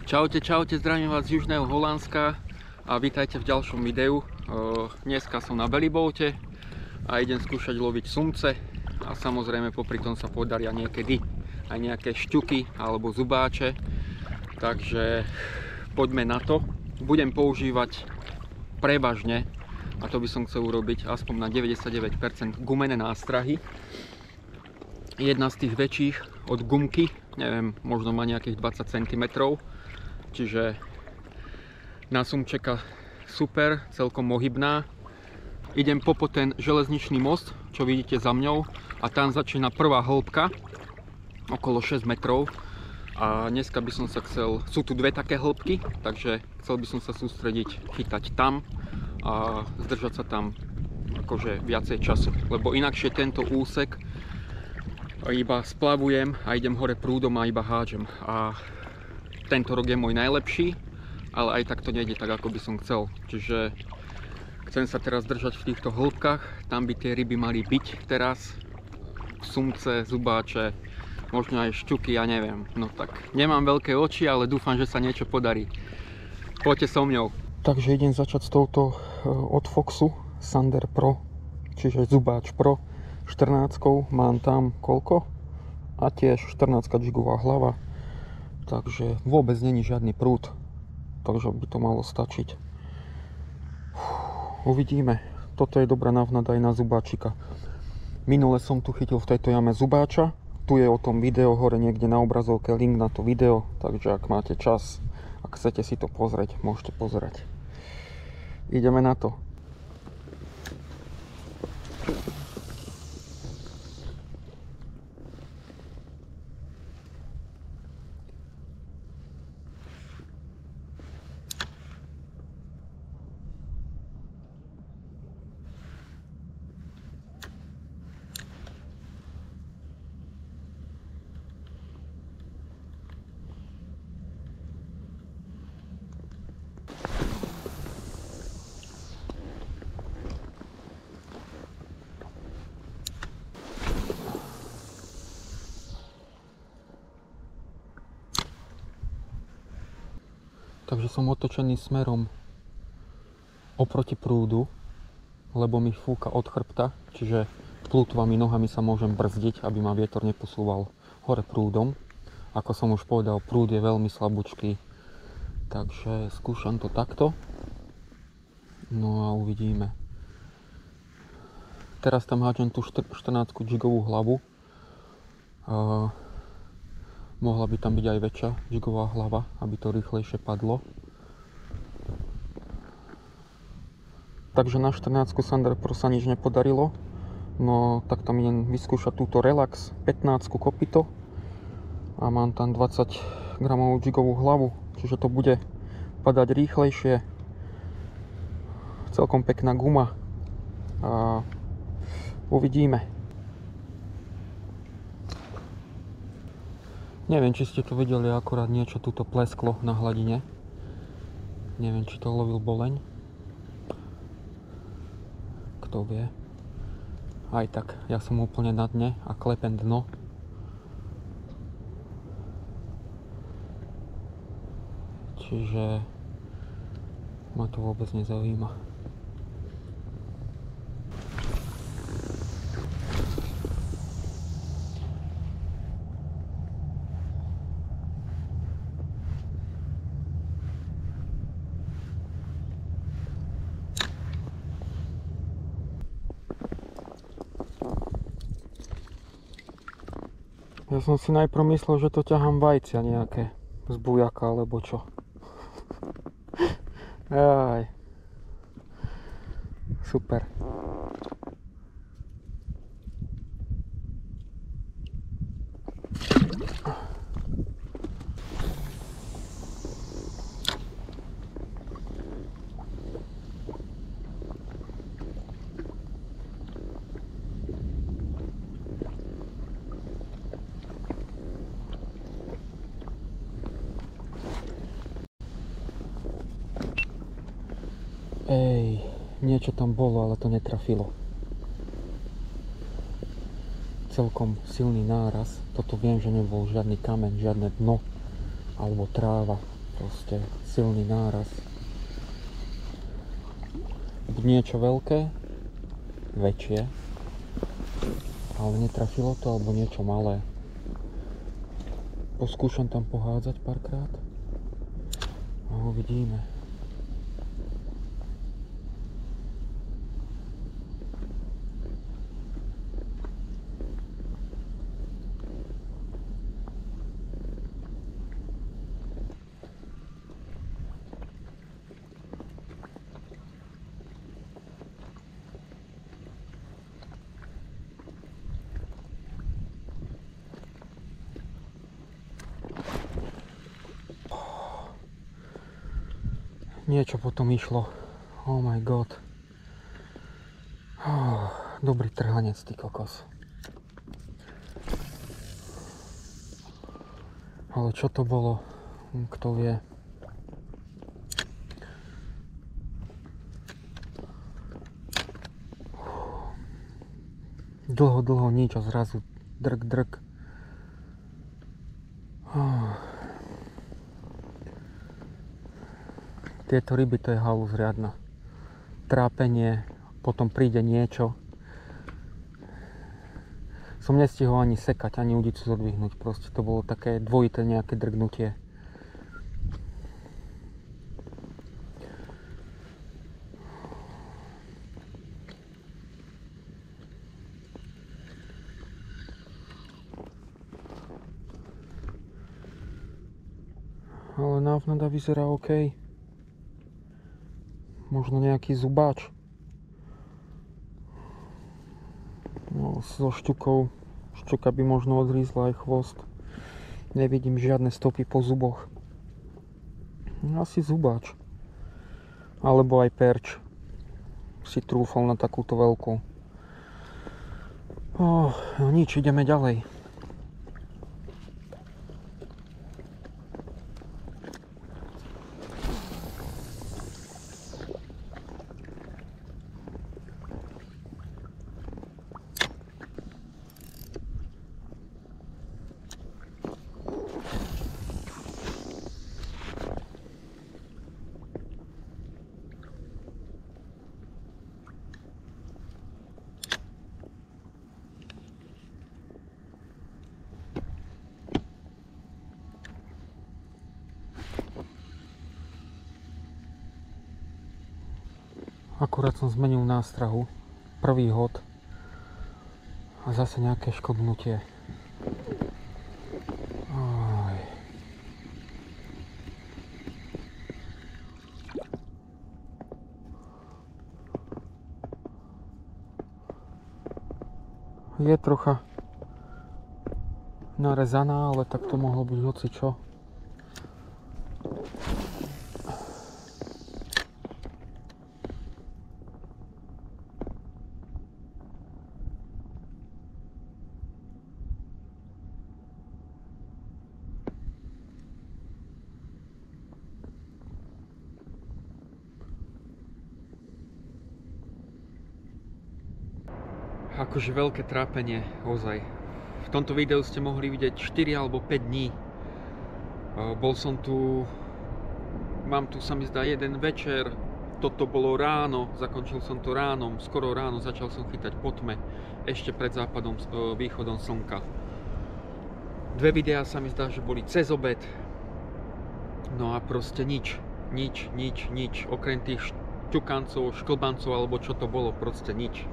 Čaute, čaute, zdravím vás z Južného Holandska a vítajte v ďalšom videu. Dneska som na bellyboate a idem skúšať loviť sumce a samozrejme popri tom sa podaria niekedy aj nejaké šťuky alebo zubáče. Takže poďme na to. Budem používať prevažne, a to by som chcel urobiť aspoň na 99% gumené nástrahy. Jedna z tých väčších od gumky, neviem, možno má nejakých 20 cm. Čiže na sumčeka super, celkom ohybná. Idem po ten železničný most, čo vidíte za mňou, a tam začína prvá hĺbka, okolo 6 metrov. A dneska by som sa sú tu dve také hĺbky, takže chcel by som sa sústrediť, chytať tam a zdržať sa tam akože viacej času. Lebo inakšie tento úsek iba splavujem a idem hore prúdom a iba hádžem. A tento rok je môj najlepší, ale aj tak to nejde tak, ako by som chcel. Čiže chcem sa teraz držať v týchto hĺbkach, tam by tie ryby mali byť teraz. Sumce, zubáče, možno aj šťuky, ja neviem. No tak, nemám veľké oči, ale dúfam, že sa niečo podarí. Poďte so mňou. Takže idem začať s touto od Foxu Sander Pro, čiže zubáč Pro 14. Mám tam koľko? A tiež 14 jigová hlava. Takže vôbec není žiadny prúd, takže by to malo stačiť. Uvidíme. Toto je dobrá návnada aj na zubáčika. Minule som tu chytil v tejto jame zubáča. Tu je o tom video hore niekde na obrazovke link na to video, takže ak máte čas, ak chcete si to pozrieť, môžete pozerať. Ideme na to. Takže som otočený smerom oproti prúdu, lebo mi fúka od chrbta, čiže plutvami, nohami sa môžem brzdiť, aby ma vietor neposúval hore prúdom. Ako som už povedal, prúd je veľmi slabúčky, takže skúšam to takto. No a uvidíme. Teraz tam hádžem tú 14 jigovú hlavu. Mohla by tam byť aj väčšia jigová hlava, aby to rýchlejšie padlo. Takže na 14 Sander Pro sa nič nepodarilo. No tak tam idem vyskúšať túto Relax 15 kopito. A mám tam 20 gramovú jigovú hlavu, čiže to bude padať rýchlejšie. Celkom pekná guma. A uvidíme. Neviem, či ste to videli, akurát niečo tuto plesklo na hladine. Neviem, či to lovil boleň. Kto vie. Aj tak, ja som úplne na dne a klepem dno. Čiže ma to vôbec nezaujíma. Ja som si najprv myslel, že to ťahám vajcia nejaké z bujaka alebo čo. Aj. Super. Ej, niečo tam bolo, ale to netrafilo. Celkom silný náraz. Toto viem, že nebol žiadny kameň, žiadne dno alebo tráva. proste silný náraz. Niečo veľké, väčšie, ale netrafilo to, alebo niečo malé. Poskúšam tam pohádzať párkrát a uvidíme. Niečo potom išlo. Oh my god. Dobrý trhanec, ty kokos. Ale čo to bolo? Kto vie? Dlho nič a zrazu drk. Tieto ryby, to je halus riadna. Trápenie, potom príde niečo. Som nestihol ani sekať, ani udicu zodvihnúť. Proste to bolo také dvojité nejaké drgnutie. Ale návnada vyzerá OK. Možno nejaký zubáč. No, so šťukou. Šťuka by možno odhrízla aj chvost. Nevidím žiadne stopy po zuboch. Asi zubáč. Alebo aj perč. Si trúfal na takúto veľkú. No nič, ideme ďalej. Akurát som zmenil nástrahu, prvý hod a zase nejaké škodnutie. Je trocha narezaná, ale tak to mohlo byť hocičo. Akože veľké trápenie, ozaj. V tomto videu ste mohli vidieť 4 alebo 5 dní. Bol som tu, mám tu sa mi zdá jeden večer, toto bolo ráno, zakončil som to ránom, skoro ráno začal som chytať po tme, ešte pred západom, východom slnka. 2 videá sa mi zdá, že boli cez obed. No a proste nič, okrem tých šťukancov, šklbancov alebo čo to bolo, proste nič.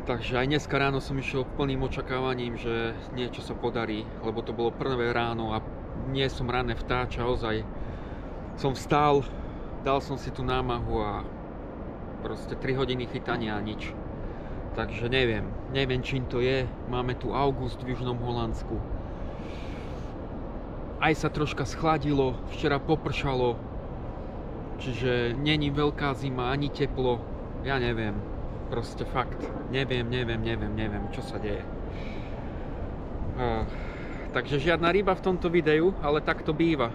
Takže aj dneska ráno som išiel plným očakávaním, že niečo sa podarí, lebo to bolo prvé ráno a nie som rané vtáča, ozaj. Som vstal, dal som si tú námahu a proste 3 hodiny chytania a nič. Takže neviem čím to je, máme tu august v Južnom Holandsku. Aj sa troška schladilo, včera popršalo, čiže není veľká zima ani teplo, ja neviem. Proste fakt, neviem, čo sa deje. Takže žiadna ryba v tomto videu, ale tak to býva.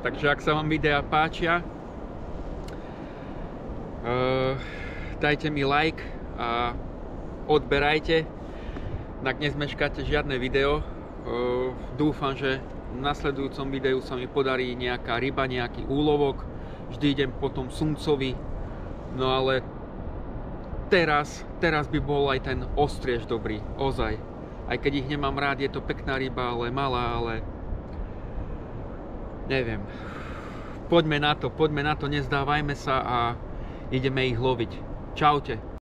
Takže ak sa vám videa páčia, dajte mi like a odberajte, tak nezmeškáte žiadne video. Dúfam, že v nasledujúcom videu sa mi podarí nejaká ryba, nejaký úlovok. Vždy idem po tom sumcovi. No ale teraz by bol aj ten ostriež dobrý, ozaj. Aj keď ich nemám rád, je to pekná ryba, ale malá, ale neviem. Poďme na to, nezdávajme sa a ideme ich loviť. Čaute.